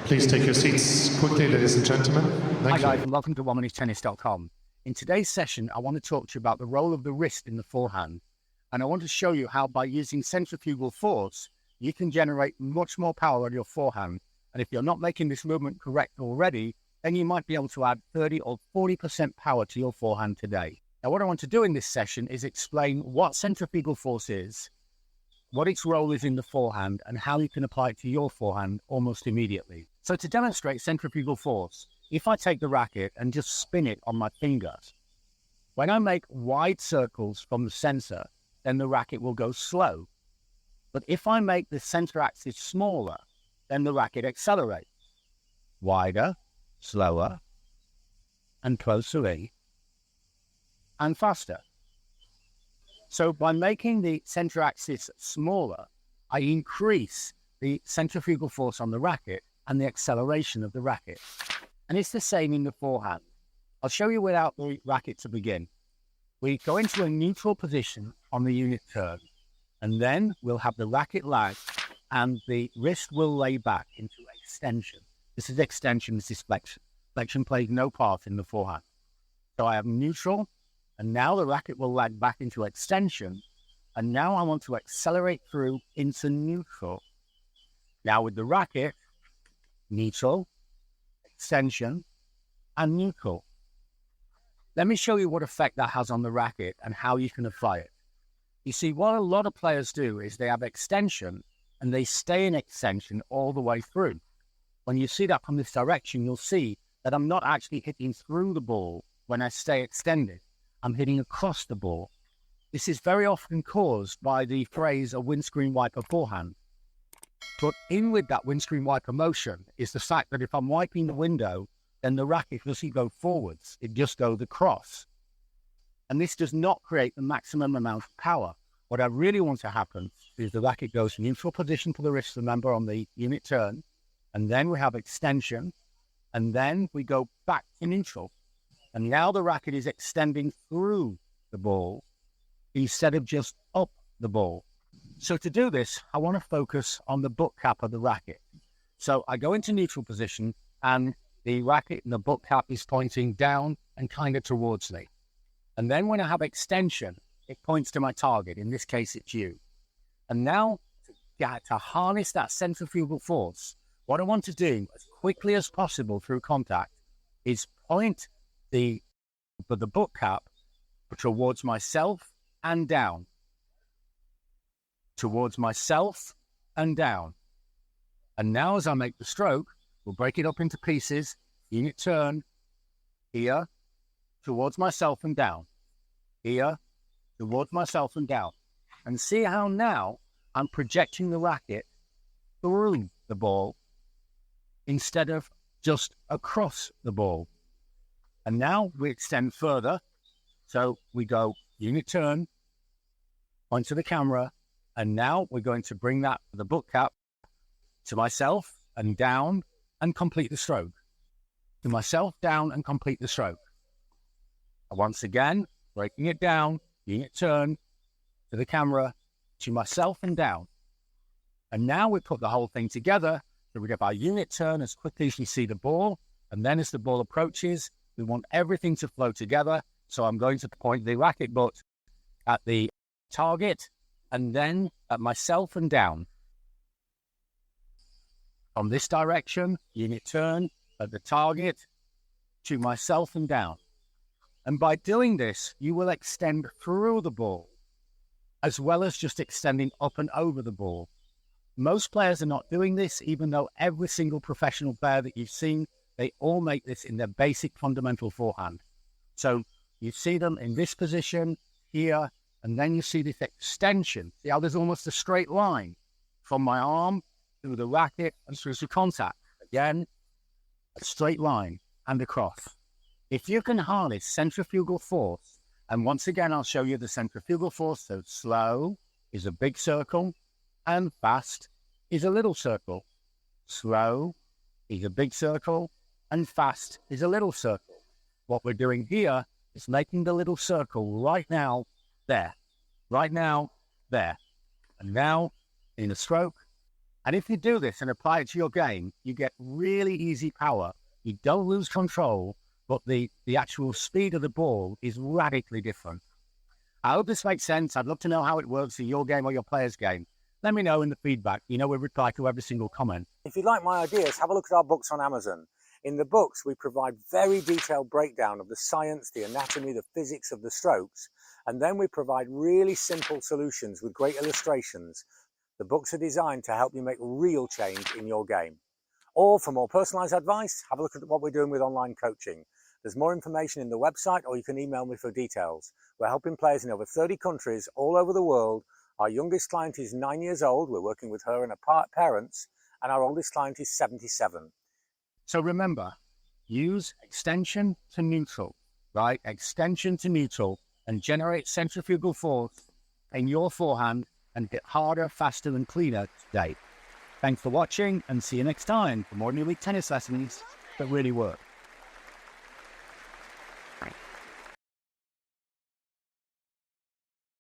Please take your seats quickly, ladies and gentlemen. Hi guys, and welcome to OneMinuteTennis.com. In today's session, I want to talk to you about the role of the wrist in the forehand. And I want to show you how by using centrifugal force, you can generate much more power on your forehand. And if you're not making this movement correct already, then you might be able to add 30 or 40% power to your forehand today. Now, what I want to do in this session is explain what centrifugal force is, what its role is in the forehand, and how you can apply it to your forehand almost immediately. So to demonstrate centrifugal force, if I take the racket and just spin it on my finger, when I make wide circles from the center, then the racket will go slow. But if I make the center axis smaller, then the racket accelerates. Wider, slower, and closer in, and faster. So by making the center axis smaller, I increase the centrifugal force on the racket and the acceleration of the racket. And it's the same in the forehand. I'll show you without the racket to begin. We go into a neutral position on the unit turn, and then we'll have the racket lag and the wrist will lay back into extension. This is extension, this is flexion. Flexion plays no part in the forehand. So I have neutral, and now the racket will lag back into extension, and now I want to accelerate through into neutral. Now with the racket, neutral, extension, and neutral. Let me show you what effect that has on the racket and how you can apply it. You see, what a lot of players do is they have extension and they stay in extension all the way through. When you see that from this direction, you'll see that I'm not actually hitting through the ball when I stay extended. I'm hitting across the ball. This is very often caused by the phrase a windscreen wiper forehand. But in with that windscreen wiper motion is the fact that if I'm wiping the window, then the racket doesn't go forwards, it just goes across. And this does not create the maximum amount of power. What I really want to happen is the racket goes neutral position for the wrist, remember, on the unit turn, and then we have extension, and then we go back to neutral. And now the racket is extending through the ball instead of just up the ball. So to do this, I want to focus on the butt cap of the racket. So I go into neutral position and the racket and the butt cap is pointing down and kind of towards me. And then when I have extension, it points to my target. In this case, it's you. And now to harness that centrifugal force, what I want to do as quickly as possible through contact is point the butt cap towards myself and down. Towards myself and down. And now as I make the stroke, we'll break it up into pieces, unit turn, here, towards myself and down, here, towards myself and down. And see how now I'm projecting the racket through the ball instead of just across the ball. And now we extend further. So we go unit turn, onto the camera, and now we're going to bring the butt cap to myself and down and complete the stroke. To myself, down and complete the stroke. And once again, breaking it down, unit turn, to the camera, to myself and down. And now we put the whole thing together. So we get our unit turn as quickly as we see the ball. And then as the ball approaches, we want everything to flow together. So I'm going to point the racket butt at the target and then at myself and down. From this direction, unit turn, at the target, to myself and down. And by doing this, you will extend through the ball, as well as just extending up and over the ball. Most players are not doing this, even though every single professional player that you've seen, they all make this in their basic fundamental forehand. So you see them in this position, here, and then you see this extension. See how there's almost a straight line from my arm through the racket and through the contact. Again, a straight line and across. If you can harness centrifugal force, and once again, I'll show you the centrifugal force. So slow is a big circle and fast is a little circle. Slow is a big circle and fast is a little circle. What we're doing here is making the little circle right now, there. Right now, there. And now, in a stroke, And if you do this and apply it to your game, you get really easy power. You don't lose control, but the actual speed of the ball is radically different. I hope this makes sense. I'd love to know how it works in your game or your player's game. Let me know in the feedback. You know we reply to every single comment. If you like my ideas, have a look at our books on Amazon. In the books, we provide very detailed breakdown of the science, the anatomy, the physics of the strokes, and then we provide really simple solutions with great illustrations. The books are designed to help you make real change in your game. Or for more personalised advice, have a look at what we're doing with online coaching. There's more information in the website, or you can email me for details. We're helping players in over 30 countries all over the world. Our youngest client is 9 years old. We're working with her and her parents, and our oldest client is 77. So remember, use extension to neutral, right? Extension to neutral, and generate centrifugal force in your forehand and hit harder, faster, and cleaner today. Thanks for watching, and see you next time for more new league tennis lessons that really work.